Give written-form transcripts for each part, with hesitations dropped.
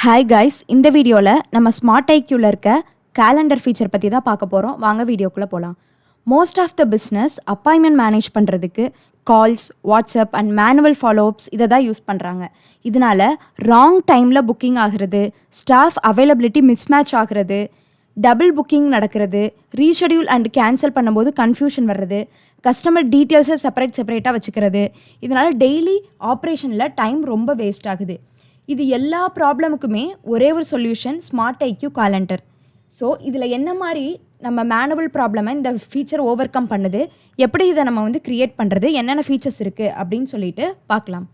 Hi guys, இந்த வீடியோவில் நம்ம ஸ்மார்ட் ஐக்யூவில் இருக்க கேலண்டர் ஃபீச்சர் பற்றி தான் பார்க்க போகிறோம். வாங்க வீடியோக்குள்ளே போகலாம். Most of the business appointment manage பண்ணுறதுக்கு calls, WhatsApp and manual followups இதை தான் யூஸ் பண்ணுறாங்க. இதனால் ராங் டைமில் புக்கிங் ஆகிறது, ஸ்டாஃப் அவைலபிலிட்டி மிஸ்மேட்ச் ஆகிறது, டபுள் புக்கிங் நடக்கிறது, ரீஷெடியூல் அண்ட் கேன்சல் பண்ணும்போது கன்ஃபியூஷன் வர்றது, கஸ்டமர் டீட்டெயில்ஸை செப்பரேட்டாக வச்சுக்கிறது. இதனால் டெய்லி ஆப்ரேஷனில் டைம் ரொம்ப வேஸ்ட் ஆகுது. இது எல்லா ப்ராப்ளமுக்குமே ஒரே ஒரு solution, smart IQ calendar. So இதில் என்ன மாதிரி நம்ம மேனுவல் ப்ராப்ளமை இந்த ஃபீச்சர் ஓவர் கம் பண்ணுது, எப்படி இதை நம்ம க்ரியேட் பண்ணுறது, என்னென்ன ஃபீச்சர்ஸ் இருக்குது அப்படின்னு சொல்லிட்டு பார்க்கலாம்.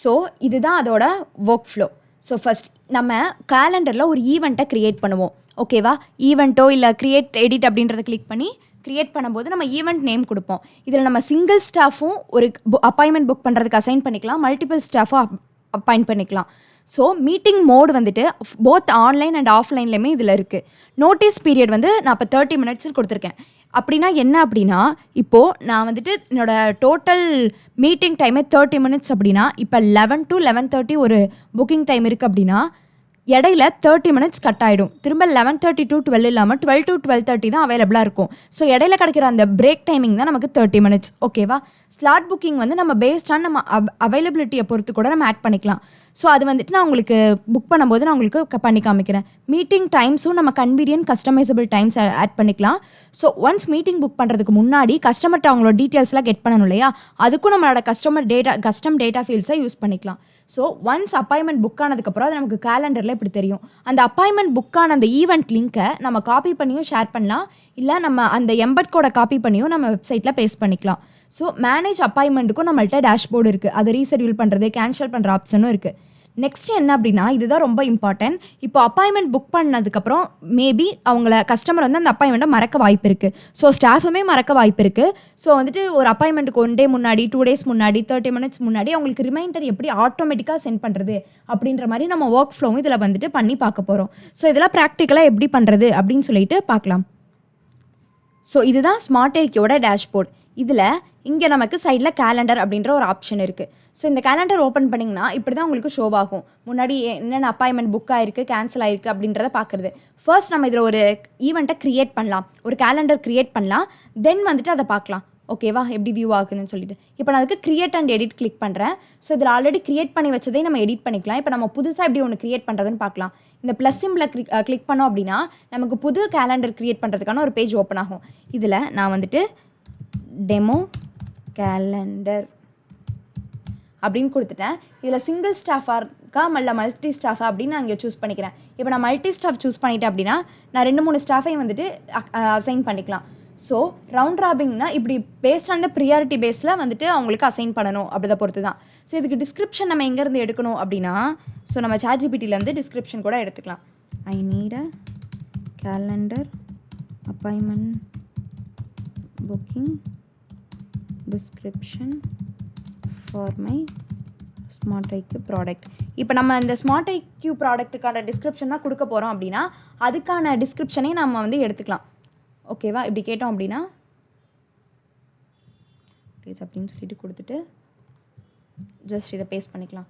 ஸோ இதுதான் அதோட ஒர்க் ஃப்ளோ. ஸோ ஃபஸ்ட் நம்ம கேலண்டரில் ஒரு ஈவெண்ட்டை க்ரியேட் பண்ணுவோம். ஓகேவா? ஈவெண்ட்டோ இல்லை க்ரியேட் எடிட் அப்படின்றத கிளிக் பண்ணி க்ரியேட் பண்ணும்போது நம்ம ஈவெண்ட் நேம் கொடுப்போம். இதில் நம்ம சிங்கிள் ஸ்டாஃபும் ஒரு அப்பாயின்மெண்ட் புக் பண்ணுறதுக்கு அசைன் பண்ணிக்கலாம், மல்டிபிள் ஸ்டாஃபும் அப்பாயிண்ட் பண்ணிக்கலாம். So meeting mode both online and ஆஃப்லைன்லேயுமே இதில் இருக்குது. நோட்டீஸ் பீரியட் நான் இப்போ 30 மினிட்ஸ் கொடுத்துருக்கேன். அப்படின்னா என்ன அப்படின்னா, இப்போது நான் என்னோடய டோட்டல் மீட்டிங் டைமே 30 மினிட்ஸ் அப்படின்னா, இப்போ 11 to 11:30 ஒரு புக்கிங் டைம் இருக்குது அப்படின்னா, இடையில 30 மினிட்ஸ் கட் ஆகிடும். திரும்ப 11:30 to 12 இல்லாமல் 12 to 12:30 தான் அவைலபிளாக இருக்கும். ஸோ இடையில கிடைக்கிற அந்த பிரேக் டைமிங் தான் நமக்கு 30 மினிட்ஸ். ஓகேவா? ஸ்லாட் புக்கிங் நம்ம பேஸ்டான நம்ம அவைலபிலிட்டியை பொறுத்து கூட நம்ம ஆட் பண்ணிக்கலாம். ஸோ அது நான் உங்களுக்கு புக் பண்ணும்போது நான் உங்களுக்கு பண்ணி காமிக்கிறேன். மீட்டிங் டைம்ஸும் நம்ம கன்வீனியன்ட் கஸ்டமைசபிள் டைம்ஸ் ஆட் பண்ணிக்கலாம். ஸோ ஒன்ஸ் மீட்டிங் புக் பண்ணுறதுக்கு முன்னாடி கஸ்டமர்கிட்ட அவங்களோட டீட்டெயில்ஸ்லாம் கெட் பண்ணணும் இல்லையா? அதுக்கும் நம்மளோட கஸ்டம் டேட்டா ஃபீல்ட்ஸை யூஸ் பண்ணிக்கலாம். ஸோ ஒன்ஸ் அப்பாயின்மெண்ட் புக் ஆனதுக்கப்புறம் அது நமக்கு கேலண்டரில் இப்படி தெரியும். அந்த அப்பாயின்மெண்ட் புக் ஆன அந்த ஈவெண்ட் லிங்க்கை நம்ம காப்பி பண்ணியும் ஷேர் பண்ணலாம், இல்லை நம்ம அந்த எம்பட் கோடை காப்பி பண்ணியும் நம்ம வெப்சைட்டில் பேஸ்ட் பண்ணிக்கலாம். ஸோ மேனேஜ் அப்பாயின்மெண்ட்டுக்கும் நம்மள்ட்ட டேஷ்போர்டு இருக்குது. அதை ரீஷெடியூல் பண்ணுறது, கேன்சல் பண்ணுற ஆப்ஷனும் இருக்குது. நெக்ஸ்ட் என்ன அப்படின்னா, இதுதான் ரொம்ப இம்பார்ட்டன்ட். இப்போ அப்பாயின்மெண்ட் புக் பண்ணதுக்கப்புறம் மேபி அவங்கள கஸ்டமர் அந்த அப்பாயின்மெண்ட்டை மறக்க வாய்ப்பு இருக்குது. ஸோ ஸ்டாஃபுமே மறக்க வாய்ப்பு இருக்குது. ஸோ ஒரு அப்பாயின்மெண்ட்டுக்கு 1 டே முன்னாடி, 2 டேஸ் முன்னாடி, 30 மினிட்ஸ் முன்னாடி அவங்களுக்கு ரிமைண்டர் எப்படி ஆட்டோமேட்டிக்காக சென்ட் பண்ணுறது அப்படின்ற மாதிரி நம்ம ஒர்க் ஃப்ளோவும் இதில் பண்ணி பார்க்க போகிறோம். ஸோ இதெல்லாம் ப்ராக்டிக்கலாக எப்படி பண்ணுறது அப்படின்னு சொல்லிட்டு பார்க்கலாம். ஸோ இதுதான் ஸ்மார்ட் ஐக்யூவோட டேஷ்போர்ட். இதில் இங்கே நமக்கு சைடில் கேலண்டர் அப்படின்ற ஒரு ஆப்ஷன் இருக்குது. ஸோ இந்த கேலண்டர் ஓப்பன் பண்ணிங்கன்னா இப்படி தான் உங்களுக்கு ஷோ ஆகும். முன்னாடி என்னென்ன அப்பாயின்மெண்ட் புக் ஆகிருக்கு, கேன்சல் ஆகிருக்கு அப்படின்றத பார்க்குறது. ஃபர்ஸ்ட் நம்ம இதில் ஒரு ஈவெண்ட்டை க்ரியேட் பண்ணலாம், ஒரு கேலண்டர் க்ரியேட் பண்ணலாம். தென் அதை பார்க்கலாம். ஓகேவா? எப்படி வியூ ஆகுதுன்னு சொல்லிட்டு இப்போ நான் அதுக்கு க்ரியேட் அண்ட் எடிட் கிளிக் பண்ணுறேன். ஸோ இதில் ஆல்ரெடி க்ரியேட் பண்ணி வச்சதே நம்ம எடிட் பண்ணிக்கலாம். இப்போ நம்ம புதுசாக எப்படி ஒன்று க்ரியேட் பண்ணுறதுன்னு பார்க்கலாம். இந்த ப்ளஸ் சிம்பிளை கிளிக் பண்ணோம் அப்படின்னா நமக்கு புது கேலண்டர் க்ரியேட் பண்ணுறதுக்கான ஒரு பேஜ் ஓப்பன் ஆகும். இதில் நான் டெமோ கேலண்டர் அப்படின்னு கொடுத்துட்டேன். இதில் சிங்கிள் ஸ்டாஃபாக இருக்கா இல்லை மல்டி ஸ்டாஃபா அப்படின்னு நான் இங்கே சூஸ் பண்ணிக்கிறேன். இப்போ நான் மல்டி ஸ்டாஃப் சூஸ் பண்ணிட்டேன் அப்படின்னா நான் 2-3 ஸ்டாஃபையும் அசைன் பண்ணிக்கலாம். ஸோ ரவுண்ட் ராபிங்னா இப்படி பேஸ்ட் ஆன் த ப்ரியாரிட்டி பேஸில் அவங்களுக்கு அசைன் பண்ணணும், அப்படி தான் பொறுத்து தான். ஸோ இதுக்கு டிஸ்கிரிப்ஷன் நம்ம எங்கேருந்து எடுக்கணும் அப்படின்னா, ஸோ நம்ம ChatGPTலேருந்து டிஸ்கிரிப்ஷன் கூட எடுத்துக்கலாம். I need a calendar appointment booking description for my smart IQ product. இப்போ நம்ம இந்த ஸ்மார்ட் ஐக்யூ ப்ராடக்ட்டுக்கான டிஸ்கிரிப்ஷன் தான் கொடுக்க போகிறோம் அப்படின்னா அதுக்கான டிஸ்கிரிப்ஷனே நம்ம எடுத்துக்கலாம். ஓகேவா? இப்படி கேட்டோம் அப்படின்னா ப்ளீஸ் அப்படின்னு சொல்லிட்டு கொடுத்துட்டு ஜஸ்ட் இதை பேஸ்ட் பண்ணிக்கலாம்.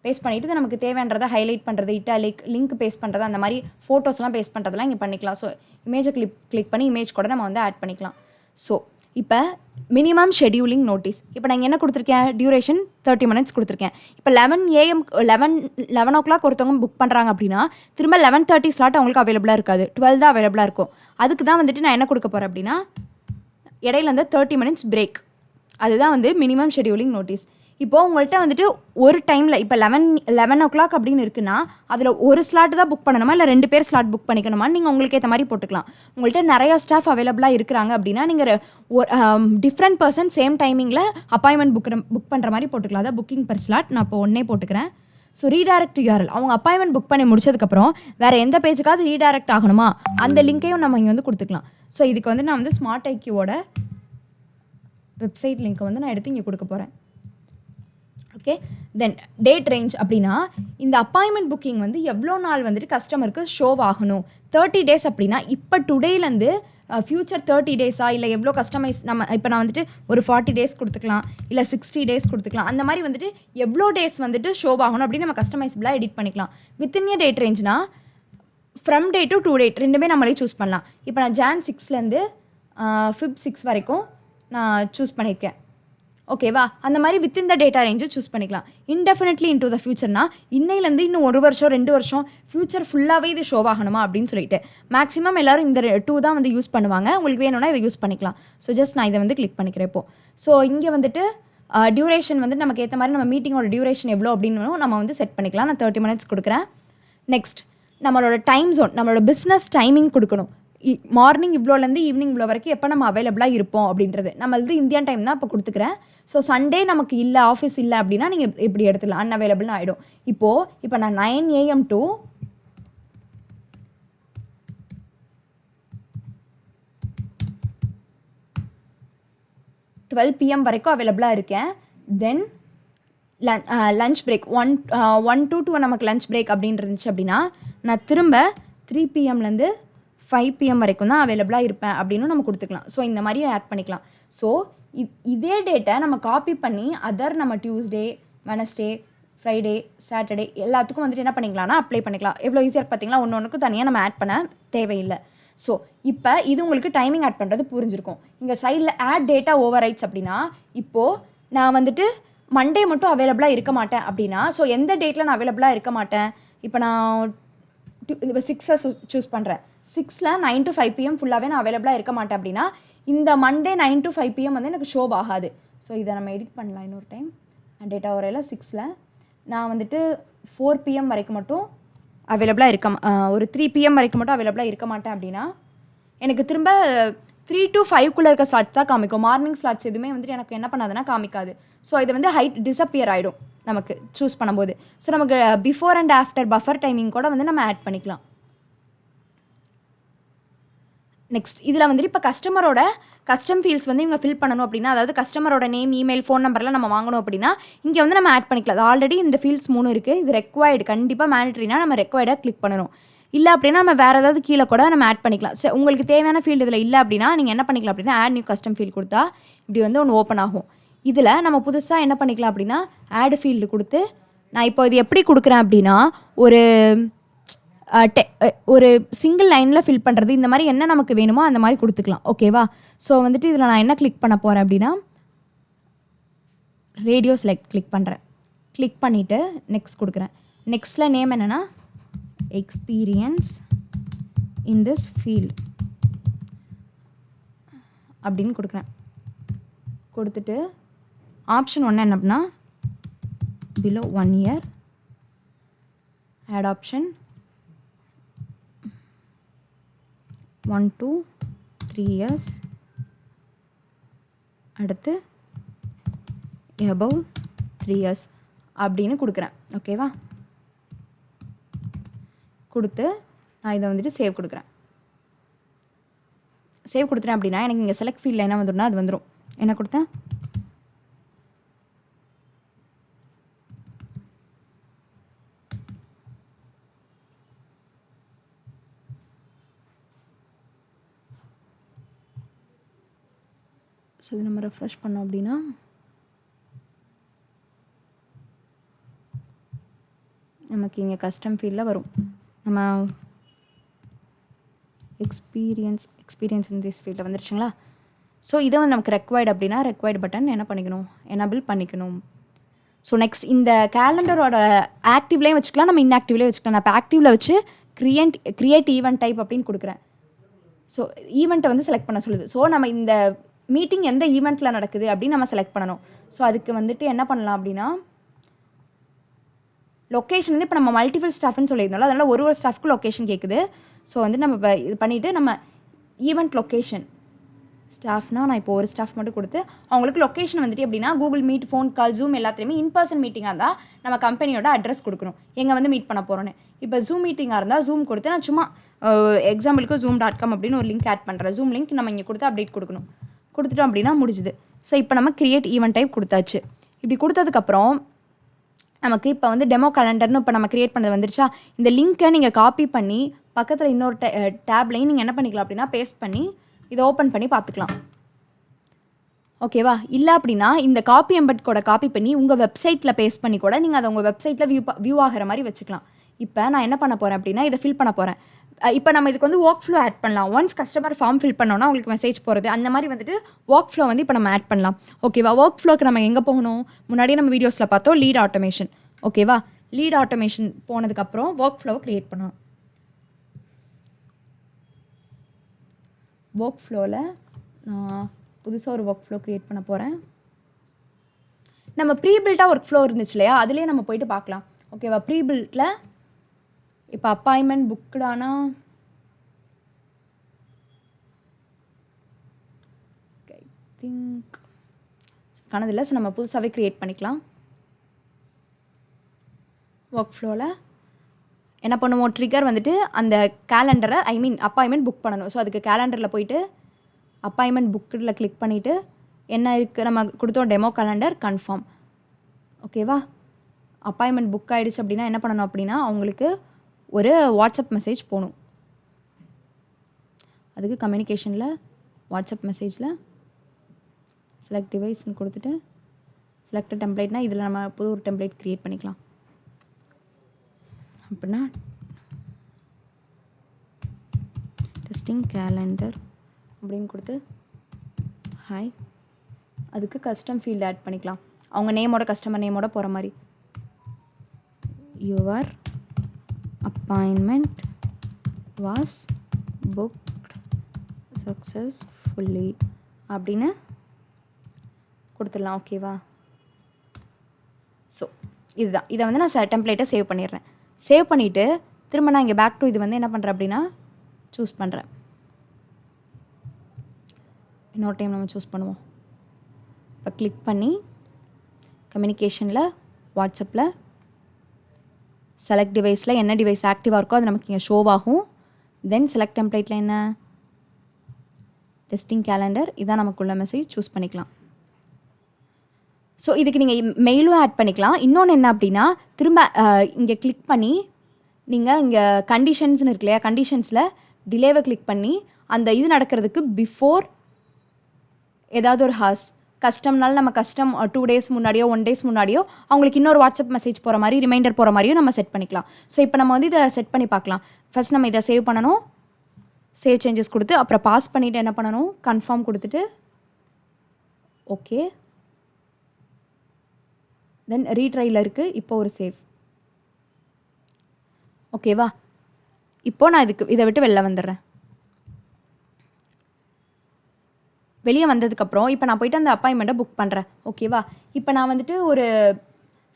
பேஸ்ட் பண்ணிவிட்டு நமக்கு தேவைன்றதை ஹைலைட் பண்ணுறது, இட்டாலிக், லிங்க் பேஸ்ட் பண்ணுறது, அந்த மாதிரி ஃபோட்டோஸ்லாம் பேஸ்ட் பண்ணுறதுலாம் இங்கே பண்ணிக்கலாம். ஸோ இமேஜை கிளிக் பண்ணி இமேஜ் கூட நம்ம ஆட் பண்ணிக்கலாம். ஸோ இப்போ மினிமம் ஷெடியூலிங் நோட்டீஸ். இப்போ நான் என்ன கொடுத்துருக்கேன், டியூரேஷன் 30 மினிட்ஸ் கொடுத்துருக்கேன். இப்போ 11 o'clock ஒருத்தவங்க புக் பண்ணுறாங்க அப்படின்னா திரும்ப 11:30 ஸ்லாட் அவங்களுக்கு அவைலபிளாக இருக்காது, 12 தான் அவைலபிளாக இருக்கும். அதுக்கு தான் நான் என்ன கொடுக்க போகிறேன் அப்படின்னா இடையில 30 மினிட்ஸ் பிரேக். அதுதான் மினிமம் ஷெடியூலிங் நோட்டீஸ். இப்போது உங்கள்கிட்ட ஒரு டைமில் இப்போ 11 o'clock அப்படின்னு இருக்குன்னா அதில் ஒரு ஸ்லாட் தான் புக் பண்ணணுமா இல்லை 2 பேர் ஸ்லாட் புக் பண்ணிக்கணுமான்னு நீங்கள் உங்களுக்கு ஏற்ற மாதிரி போட்டுக்கலாம். உங்கள்கிட்ட நிறையா ஸ்டாஃப் அவைலபிளாக இருக்கிறாங்க அப்படின்னா நீங்கள் டிஃப்ரெண்ட் பர்சன் சேம் டைமிங்கில் அப்பாயின்மெண்ட் புக் பண்ணுற மாதிரி போட்டுக்கலாம். அதான் புக்கிங் பர் ஸ்லாட். நான் இப்போ ஒன்றே போட்டுக்கிறேன். ஸோ ரீடைரக்ட் URL, அவங்க அப்பாயின்மெண்ட் புக் பண்ணி முடிச்சதுக்கப்புறம் வேறு எந்த பேஜுக்காவது ரீடைரக்ட் ஆகணுமா அந்த லிங்க்கையும் நம்ம இங்கே கொடுத்துக்கலாம். ஸோ இதுக்கு நான் ஸ்மார்ட் ஐக்யூவோட வெப்சைட் லிங்க்கை நான் எடுத்து இங்கே கொடுக்க போகிறேன். ஓகே, தென் டேட் ரேஞ்ச் அப்படின்னா இந்த அப்பாயின்மெண்ட் புக்கிங் எவ்வளோ நாள் கஸ்டமருக்கு ஷோ ஆகணும். 30 டேஸ் அப்படின்னா இப்போ டுடேலேருந்து ஃப்யூச்சர் 30 டேஸா இல்லை எவ்வளோ கஸ்டமைஸ் நம்ம இப்போ நான் வந்துட்டு ஒரு 40 டேஸ் கொடுத்துக்கலாம், இல்லை 60 டேஸ் கொடுத்துக்கலாம். அந்த மாதிரி வந்துட்டு எவ்வளோ டேஸ் வந்துட்டு ஷோ ஆகணும் அப்படின்னு நம்ம கஸ்டமைஸ்பிளாக எடிட் பண்ணிக்கலாம். வித்தின் ஏ டேட் ரேஞ்ச்னா ஃப்ரம் டே டு 2 டேட் ரெண்டுமே நம்மளே சூஸ் பண்ணலாம். இப்போ நான் Jan 6லேருந்து Feb 6 வரைக்கும் நான் சூஸ் பண்ணியிருக்கேன். ஓகேவா? அந்த மாதிரி within the data range choose பண்ணிக்கலாம். இன்டெஃபினெட்லி இன்டு த ஃபியூச்சர்னா இன்னையிலேருந்து இன்னும் 1 வருஷம் 2 வருஷம் ஃபியூச்சர் ஃபுல்லாகவே இது ஷோ ஆகணுமா அப்படின்னு சொல்லிட்டு மேக்ஸிமம் எல்லோரும் இந்த 2 தான் வந்து யூஸ் பண்ணுவாங்க. உங்களுக்கு வேணும்னா இதை யூஸ் பண்ணிக்கலாம். ஸோ ஜஸ்ட் நான் இதை வந்து கிளிக் பண்ணிக்கிறேன் இப்போது. ஸோ இங்கே வந்துட்டு டியூரேஷன் வந்து நமக்கு ஏற்ற மாதிரி நம்ம மீட்டிங்கோட டியூரேஷன் எவ்வளோ அப்படின்னு நம்ம வந்து செட் பண்ணிக்கலாம். நான் 30 minutes கொடுக்குறேன். நெக்ஸ்ட் நம்மளோட டைம் ஜோன், நம்மளோட பிஸ்னஸ் டைமிங் கொடுக்கணும். மார்னிங் இவ்வளோலேருந்து ஈவினிங் இவ்வளோ வரைக்கும் எப்போ நம்ம அவைலபிளாக இருப்போம் அப்படின்றது. நம்ம வந்து இந்தியன் டைம் தான் இப்போ கொடுத்துக்கிறேன். ஸோ சண்டே நமக்கு இல்லை, ஆஃபீஸ் இல்லை அப்படின்னா நீங்கள் இப்படி எடுத்துக்கலாம், அன்அவைலபிள்னு ஆகிடும். இப்போ நான் 9 AM to 12 PM வரைக்கும் அவைலபிளாக இருக்கேன். தென் லன்ச் பிரேக் 1 to 2 நமக்கு லன்ச் பிரேக் அப்படின்னு இருந்துச்சு அப்படின்னா நான் திரும்ப 3 PMலேருந்து 5 PM வரைக்கும் தான் அவைலபிளாக இருப்பேன் அப்படின்னு நம்ம கொடுத்துக்கலாம். ஸோ இந்த மாதிரி ஆட் பண்ணிக்கலாம். ஸோ இதே டேட்டை நம்ம காப்பி பண்ணி நம்ம டியூஸ்டே, வெனஸ்டே, ஃப்ரைடே, சாட்டர்டே எல்லாத்துக்கும் வந்துட்டு என்ன பண்ணிக்கலாம்னா அப்ளை பண்ணிக்கலாம். எவ்வளோ ஈஸியாக பார்த்தீங்களா? ஒன்றுக்கும் தனியாக நம்ம ஆட் பண்ண தேவையில்லை. ஸோ இப்போ இது உங்களுக்கு டைமிங் ஆட் பண்ணுறது புரிஞ்சிருக்கும். இங்கே சைடில் ஆட் டேட்டா ஓவர் ரைட்ஸ் அப்படின்னா இப்போது நான் வந்துட்டு மண்டே மட்டும் அவைலபிளாக இருக்க மாட்டேன் அப்படின்னா ஸோ எந்த டேட்டில் நான் அவைலபிளாக இருக்க மாட்டேன்? இப்போ நான் இப்போ 6 சூஸ் பண்ணுறேன். 6ல் 9 to 5 PM ஃபுல்லாகவே நான் அவைலபிளாக இருக்க மாட்டேன் அப்படின்னா இந்த மண்டே 9 to 5 PM வந்து எனக்கு ஷோ ஆகாது. ஸோ இதை நம்ம எடிட் பண்ணலாம் இன்னொரு டைம். டேட்டா வரையில் 6ல் நான் வந்துட்டு 4 PM வரைக்கும் மட்டும் அவைலபிளாக ஒரு 3 PM வரைக்கும் மட்டும் அவைலபிளாக இருக்க மாட்டேன் அப்படின்னா எனக்கு திரும்ப 3 to 5 இருக்க ஸ்லாட்ஸ் தான் காமிக்கும். மார்னிங் ஸ்லாட்ஸ் எதுவுமே வந்துட்டு எனக்கு என்ன பண்ணாதுன்னா காமிக்காது. ஸோ இது வந்து ஹைட் டிஸப்பியர் ஆகிடும் நமக்கு சூஸ் பண்ணும்போது. ஸோ நமக்கு before and after buffer timing கூட வந்து நம்ம ஆட் பண்ணிக்கலாம். நெக்ஸ்ட் இதில் வந்துட்டு இப்போ கஸ்டமரோட கஸ்டம் ஃபீல்ட்ஸ் வந்து இவங்க ஃபில் பண்ணணும் அப்படின்னா, அதாவது கஸ்டமரோட நேம், இமெயில், ஃபோன் நம்பர்லாம் நம்ம வாங்கணும் அப்படின்னா இங்கே வந்து நம்ம ஆட் பண்ணிக்கலாம். அது ஆல்ரெடி இந்த ஃபீல்ட்ஸ் 3 இருக்குது. இது ரெக்வயர்டு, கண்டிப்பாக மேண்டட்ரினா நம்ம ரெக்வயர்டாக கிளிக் பண்ணணும். இல்லை அப்படின்னா நம்ம வேறு ஏதாவது கீழே கூட நம்ம ஆட் பண்ணிக்கலாம். ஸோ உங்களுக்கு தேவையான ஃபீல்டு இதில் இல்லை அப்படின்னா நீங்கள் என்ன பண்ணிக்கலாம் அப்படின்னா ஆட் நியூ கஸ்டம் ஃபீல்டு கொடுத்தா இப்படி வந்து ஒன்று ஓப்பன் ஆகும். இதில் நம்ம புதுசாக என்ன பண்ணிக்கலாம் அப்படின்னா ஆட் ஃபீல்டு கொடுத்து நான் இப்போ இது எப்படி கொடுக்குறேன் அப்படின்னா ஒரு சிங்கிள் லைனில் ஃபில் பண்ணுறது, இந்த மாதிரி என்ன நமக்கு வேணுமோ அந்த மாதிரி கொடுத்துக்கலாம். ஓகேவா? ஸோ வந்துட்டு இதில் நான் என்ன கிளிக் பண்ண போகிறேன் அப்படின்னா ரேடியோ செலக்ட் கிளிக் பண்ணுறேன். கிளிக் பண்ணிவிட்டு நெக்ஸ்ட் கொடுக்குறேன். நெக்ஸ்ட்டில் நேம் என்னென்னா எக்ஸ்பீரியன்ஸ் இன் திஸ் ஃபீல்ட் அப்படின்னு கொடுக்குறேன். கொடுத்துட்டு ஆப்ஷன் 1 என்ன அப்படின்னா below 1 year add option 1 to 3 years அடுத்து above 3 years அப்படின்னு கொடுக்குறேன். ஓகேவா? கொடுத்து நான் இதை வந்துட்டு சேவ் கொடுக்குறேன். சேவ் கொடுத்துறேன் அப்படின்னா எனக்கு இங்கே செலக்ட் ஃபீல்டில் என்ன வந்துடும்னா அது வந்துடும். என்ன கொடுத்தேன்? ஸோ இது நம்ம ரெஃப்ரெஷ் பண்ணோம் அப்படின்னா நமக்கு இங்கே கஸ்டம் ஃபீல்டில் வரும். நம்ம எக்ஸ்பீரியன்ஸ் இன் திஸ் ஃபீல்டில் வந்துருச்சுங்களா? ஸோ இதை வந்து நமக்கு ரெக்வயர்டு அப்படின்னா ரெக்வயர்டு பட்டன் என்ன பண்ணிக்கணும்? எனபிள் பண்ணிக்கணும். ஸோ நெக்ஸ்ட் இந்த கேலண்டரோட ஆக்டிவ்லேயும் வச்சுக்கலாம், நம்ம இன்ஆக்டிவ்லேயும் வச்சுக்கலாம். நான் இப்போ ஆக்டிவில் வச்சு கிரியேட் ஈவெண்ட் டைப் அப்படின்னு கொடுக்குறேன். ஸோ ஈவெண்ட்டை வந்து செலக்ட் பண்ண சொல்லுது. ஸோ நம்ம இந்த மீட்டிங் எந்த ஈவெண்ட்டில் நடக்குது அப்படின்னு நம்ம செலக்ட் பண்ணணும். ஸோ அதுக்கு வந்துட்டு என்ன பண்ணலாம் அப்படின்னா லொக்கேஷன் வந்து இப்போ நம்ம மல்டிபிள் ஸ்டாஃப்னு சொல்லியிருந்தோம்ல, அதனால் ஒரு ஸ்டாஃப்க்கு லொக்கேஷன் கேட்குது. ஸோ வந்து நம்ம இப்போ இது பண்ணிவிட்டு நம்ம ஈவெண்ட் லொக்கேஷன் ஸ்டாஃப்னால் நான் இப்போ ஒரு ஸ்டாஃப் மட்டும் கொடுத்து அவங்களுக்கு லொக்கேஷன் வந்துட்டு எப்படின்னா Google meet, phone call, zoom எல்லாத்துலேயுமே இன்பர்சன் மீட்டிங்காக இருந்தால் நம்ம கம்பெனியோட அட்ரஸ் கொடுக்கணும், எங்கே வந்து மீட் பண்ண போகிறோன்னு. இப்போ ஜூம் மீட்டிங்காக இருந்தால் ஜூம் கொடுத்து நான் சும்மா எக்ஸாம்பிளுக்கு zoom.com அப்படின்னு ஒரு லிங்க் ஆட் பண்ணுறேன். ஜூம் லிங்க் நம்ம இங்கே கொடுத்து அப்டேட் கொடுத்துட்டோம் அப்படின்னா முடிஞ்சுது. ஸோ இப்போ நம்ம கிரியேட் ஈவெண்ட் டைப் கொடுத்தாச்சு. இப்படி கொடுத்ததுக்கப்புறம் நமக்கு இப்போ வந்து டெமோ கேலண்டர்னு இப்போ நம்ம கிரியேட் பண்ணது வந்துருச்சா? இந்த லிங்க்கை நீங்கள் காப்பி பண்ணி பக்கத்தில் இன்னொரு டேப்லையும் நீங்கள் என்ன பண்ணிக்கலாம் அப்படின்னா பேஸ்ட் பண்ணி இதை ஓப்பன் பண்ணி பார்த்துக்கலாம். ஓகேவா? இல்லை அப்படின்னா இந்த காப்பி எம்பெட் கோடை காப்பி பண்ணி உங்கள் வெப்சைட்டில் பேஸ்ட் பண்ணி கூட நீங்கள் அதை உங்கள் வெப்சைட்டில் வியூ ஆகிற மாதிரி வச்சுக்கலாம். இப்போ நான் என்ன பண்ண போகிறேன் அப்படின்னா இதை ஃபில் பண்ண போகிறேன். இப்போ நம்ம இதுக்கு வந்து ஒர்க் ஃப்ளோ ஆட் பண்ணலாம். ஒன்ஸ் கஸ்டமர் ஃபார்ம் ஃபில் பண்ணோன்னா உங்களுக்கு மெசேஜ் போகிறது அந்த மாதிரி வந்துட்டு ஒர்க் ஃப்ளோ வந்து இப்போ நம்ம ஆட் பண்ணலாம். ஓகேவா? ஒர்க் ஃப்ளோக்கு நம்ம எங்கே போகணும்? முன்னாடியே நம்ம வீடியோஸில் பார்த்தோம் லீட் ஆட்டோமேஷன். ஓகேவா? லீட் ஆட்டோமேஷன் போனதுக்கப்புறம் ஒர்க் ஃப்ளோவை க்ரியேட் பண்ணணும். ஒர்க் ஃப்ளோவில் நான் புதுசாக ஒரு ஒர்க் ஃப்ளோ க்ரியேட் பண்ண போகிறேன். நம்ம ப்ரீபில்ட்டாக ஒர்க் ஃப்ளோ இருந்துச்சு இல்லையா, அதுலேயே நம்ம போயிட்டு பார்க்கலாம். ஓகேவா? ப்ரீபில்ட்டில் இப்போ அப்பாயின்மெண்ட் புக்குடானா ஐ திங்க் காணதில்லை. ஸோ நம்ம புதுசாகவே க்ரியேட் பண்ணிக்கலாம். ஒர்க் ஃப்ளோவில் என்ன பண்ணுவோம்? ட்ரிகர் வந்துட்டு அந்த கேலண்டரை அப்பாயின்மெண்ட் புக் பண்ணணும். ஸோ அதுக்கு கேலண்டரில் போயிட்டு அப்பாயின்மெண்ட் புக்கில் கிளிக் பண்ணிவிட்டு என்ன இருக்குது நம்ம கொடுத்தோம் டெமோ கேலண்டர் கன்ஃபார்ம். ஓகேவா? அப்பாயின்மெண்ட் புக் ஆகிடுச்சு அப்படின்னா என்ன பண்ணணும் அப்படின்னா அவங்களுக்கு ஒரு வாட்ஸ்அப் மெசேஜ் போகணும். அதுக்கு கம்யூனிகேஷனில் வாட்ஸ்அப் மெசேஜில் செலக்ட் டிவைஸ்ன்னு கொடுத்துட்டு செலக்ட் டெம்ப்ளேட்னால் இதில் நம்ம புது ஒரு டெம்ப்ளேட் க்ரியேட் பண்ணிக்கலாம். அப்படின்னா டெஸ்டிங் கேலண்டர் அப்படின்னு கொடுத்து ஹாய், அதுக்கு கஸ்டம் ஃபீல்டு ஆட் பண்ணிக்கலாம். அவங்க நேமோட கஸ்டமர் நேமோட போகிற மாதிரி your appointment was booked successfully அப்படின்னு கொடுத்துடலாம். ஓகேவா? ஸோ இதுதான். இதை வந்து நான் டெம்ப்ளேட்டை சேவ் பண்ணிடுறேன். சேவ் பண்ணிவிட்டு திரும்ப நான் இங்கே பேக் டு இது வந்து என்ன பண்ணுறேன் அப்படின்னா சூஸ் பண்ணுறேன். இன்னொரு டைம் நம்ம சூஸ் பண்ணுவோம். இப்போ கிளிக் பண்ணி கம்யூனிகேஷனில் வாட்ஸ்அப்பில் செலக்ட் டிவைஸில் என்ன டிவைஸ் ஆக்டிவாக இருக்கோ அது நமக்கு இங்கே ஷோவாகும். தென் செலக்ட் டெம்ப்ளேட்டில் என்ன டெஸ்டிங் கேலண்டர், இதான் நமக்குள்ள மெசேஜ் சூஸ் பண்ணிக்கலாம். ஸோ இதுக்கு நீங்கள் மெயிலும் ஆட் பண்ணிக்கலாம். இன்னொன்று என்ன அப்படின்னா திரும்ப இங்கே கிளிக் பண்ணி நீங்கள் இங்கே கண்டிஷன்ஸ்னு இருக்கு இல்லையா, கண்டிஷன்ஸில் டிலேவை கிளிக் பண்ணி அந்த இது நடக்கிறதுக்கு பிஃபோர் ஏதாவது ஒரு கஸ்டம்னால நம்ம கஸ்டம் 2 days முன்னாடியோ 1 days முன்னாடியோ அவங்களுக்கு இன்னொரு வாட்ஸ்அப் மெசேஜ் போகிற மாதிரி ரிமைண்டர் போகிற மாதிரியும் நம்ம செட் பண்ணிக்கலாம். ஸோ இப்போ நம்ம வந்து இதை செட் பண்ணி பார்க்கலாம். ஃபஸ்ட் நம்ம இதை சேவ் பண்ணணும். சேவ் சேஞ்சஸ் கொடுத்து அப்புறம் பாஸ் பண்ணிவிட்டு என்ன பண்ணணும்? கன்ஃபார்ம் கொடுத்துட்டு ஓகே. தென் ரீட்ரையில் இருக்குது. இப்போ ஒரு சேவ். ஓகேவா? இப்போது நான் இதை விட்டு வெளில வந்துடுறேன். வெளியே வந்ததுக்கப்புறம் இப்போ நான் போய்ட்டு அந்த அப்பாயின்மெண்ட்டை புக் பண்ணுறேன். ஓகேவா? இப்போ நான் வந்துட்டு ஒரு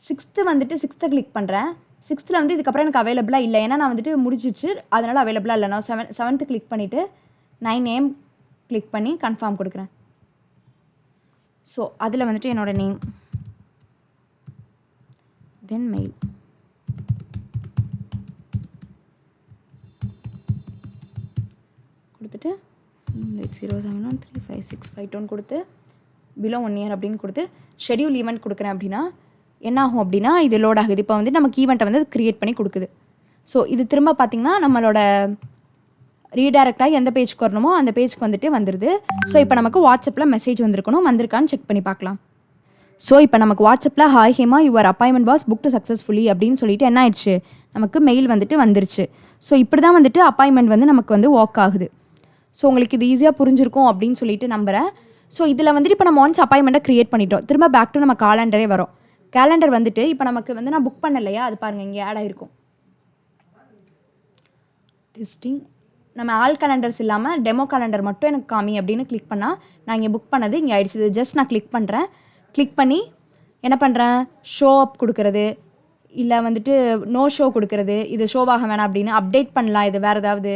6th கிளிக் பண்ணுறேன். 6th வந்து இதுக்கப்புறம் எனக்கு அவைலபிளாக இல்லை, ஏன்னா நான் வந்துட்டு முடிஞ்சிச்சு, அதனால் அவைலபிளாக இல்லை. நான் 7th கிளிக் பண்ணிவிட்டு 9 AM கிளிக் பண்ணி கன்ஃபார்ம் கொடுக்குறேன். ஸோ அதில் வந்துட்டு என்னோடய நேம் தென் மெயில் கொடுத்துட்டு 0713565 கொடுத்து பிலோ 1 year அப்படின்னு கொடுத்து ஷெடியூல் ஈவெண்ட் கொடுக்குறேன். அப்படின்னா என்ன ஆகும் அப்படின்னா இது லோட் ஆகுது. இப்போ வந்து நமக்கு ஈவெண்ட்டை வந்து க்ரியேட் பண்ணி கொடுக்குது. ஸோ இது திரும்ப பார்த்திங்கன்னா நம்மளோட ரீடைரக்டாக எந்த பேஜ்க்கு வரணுமோ அந்த பேஜ்க்கு வந்துட்டு வந்துடுது. ஸோ இப்போ நமக்கு வாட்ஸ்அப்பில் மெசேஜ் வந்திருக்கான்னு செக் பண்ணி பார்க்கலாம். ஸோ இப்போ நமக்கு வாட்ஸ்அப்பில் hi Hema your appointment was booked successfully அப்படின்னு சொல்லிட்டு என்ன ஆயிடுச்சு, நமக்கு மெயில் வந்துட்டு வந்துருச்சு. ஸோ இப்படி தான் வந்துட்டு அப்பாயின்மெண்ட் வந்து நமக்கு வந்து ஒர்க் ஆகுது. ஸோ உங்களுக்கு இது ஈஸியாக புரிஞ்சிருக்கும் அப்படின்னு சொல்லிட்டு நம்புகிறேன். ஸோ இதில் வந்துட்டு இப்போ நம்ம ஒன்ஸ் அப்பாயின்மெண்ட்டை க்ரியேட் பண்ணிட்டோம். திரும்ப பேக் டு நம்ம கேலண்டரே வரும். கேலண்டர் வந்துட்டு இப்போ நமக்கு வந்து நான் புக் பண்ணலையா, அது பாருங்கள் இங்கே ஆட் ஆகிருக்கும். டெஸ்டிங் நம்ம ஆல் கேலண்டர்ஸ் இல்லாமல் டெமோ கேலண்டர் மட்டும் எனக்கு காமி அப்படின்னு கிளிக் பண்ணால் நான் இங்கே புக் பண்ணது இங்கே ஆயிடுச்சு. இது ஜஸ்ட் நான் கிளிக் பண்ணுறேன். கிளிக் பண்ணி என்ன பண்ணுறேன், ஷோ அப் கொடுக்குறது, இல்லை வந்துட்டு நோ ஷோ கொடுக்குறது, இது ஷோவாக வேணாம் அப்படின்னு அப்டேட் பண்ணலாம். இது வேறு ஏதாவது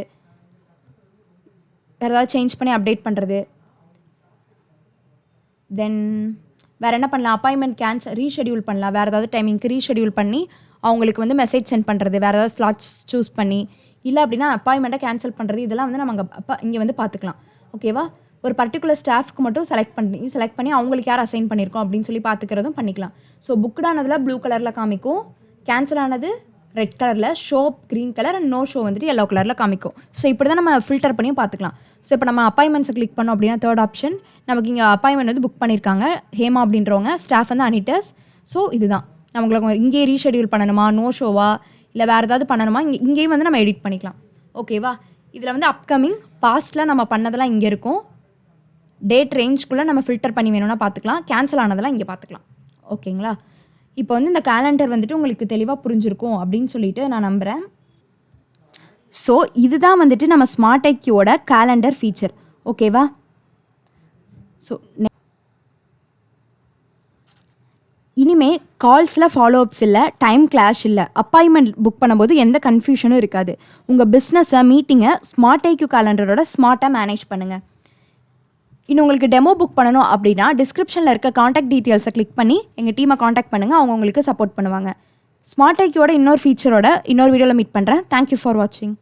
சேஞ்ச் பண்ணி அப்டேட் பண்ணுறது. தென் வேறு என்ன பண்ணலாம், அப்பாயின்மெண்ட் ரீஷெடியூல் பண்ணலாம். வேறு ஏதாவது டைமிங்க்கு ரீஷெடியூல் பண்ணி அவங்களுக்கு வந்து மெசேஜ் சென்ட் பண்ணுறது, வேறு ஏதாவது ஸ்லாட்ஸ் சூஸ் பண்ணி, இல்லை அப்படின்னா அப்பாயின்மெண்ட்டை கேன்சல் பண்ணுறது. இதெல்லாம் வந்து நம்ம இங்கே வந்து பார்த்துக்கலாம். ஓகேவா? ஒரு பர்டிகுலர் ஸ்டாஃப்க்கு மட்டும் செலக்ட் பண்ணி அவங்களுக்கு யார் அசைன் பண்ணியிருக்கோம் அப்படின்னு சொல்லி பார்த்துக்கிறதும் பண்ணிக்கலாம். ஸோ புக்டானதில் ப்ளூ கலரில் காமிக்கும், கேன்சல் ஆனது ரெட் கலரில், show green colour and no show வந்துட்டு எல்லோ கலரில் காமிக்கும். ஸோ இப்படி தான் நம்ம ஃபில்டர் பண்ணியும் பார்த்துக்கலாம். ஸோ இப்போ நம்ம அப்பாயின்மெண்ட்ஸை கிளிக் பண்ணோம் அப்படின்னா தேர்ட் ஆப்ஷன் நமக்கு இங்கே அப்பாயின்மெண்ட் வந்து புக் பண்ணியிருக்காங்க ஹேமா அப்படின்றவங்க, ஸ்டாஃப் வந்து அனிட்டஸ். ஸோ இதுதான் நம்மளுக்கு இங்கேயே ரீஷெடியூல் பண்ணணுமா, நோ ஷோவா, இல்லை வேறு ஏதாவது பண்ணணுமா, இங்கேயும் வந்து நம்ம எடிட் பண்ணிக்கலாம். ஓகேவா? இதில் வந்து அப்கமிங் பாஸ்ட்டில் நம்ம பண்ணதெல்லாம் இங்கே இருக்கும். டேட் ரேஞ்சுக்குள்ளே நம்ம ஃபில்டர் பண்ணி வேணும்னா பார்த்துக்கலாம். கேன்சல் ஆனதெல்லாம் இங்கே பார்த்துக்கலாம். ஓகேங்களா? இப்போ வந்து இந்த கேலண்டர் வந்துட்டு உங்களுக்கு தெளிவாக புரிஞ்சிருக்கும் அப்படின்னு சொல்லிட்டு நான் நம்புகிறேன். ஸோ இதுதான் வந்துட்டு நம்ம ஸ்மார்ட் ஐக்யூவோட கேலண்டர் ஃபீச்சர். ஓகேவா? ஸோ இனிமே கால்ஸில் ஃபாலோஅப்ஸ் இல்லை, டைம் கிளாஷ் இல்லை, அப்பாயின்மெண்ட் புக் பண்ணும்போது எந்த கன்ஃபியூஷனும் இருக்காது. உங்கள் பிஸ்னஸை, மீட்டிங்கை ஸ்மார்ட் ஐக்யூ கேலண்டரோட ஸ்மார்ட்டாக மேனேஜ் பண்ணுங்கள். இன்னும் உங்களுக்கு டெமோ புக் பண்ணணும் அப்படின்னா டிஸ்கிரிப்ஷனில் இருக்க காண்டாக்ட் டீட்டெயில்ஸை கிளிக் பண்ணி எங்கள் டீமை காண்டாக்ட் பண்ணுங்கள். அவங்க உங்களுக்கு சப்போர்ட் பண்ணுவாங்க. ஸ்மார்ட் ஐக்யூவோட இன்னொரு ஃபீச்சரோட இன்னொரு வீடியோவில் மீட் பண்ணுறேன். தேங்க்யூ ஃபார் வாட்சிங்.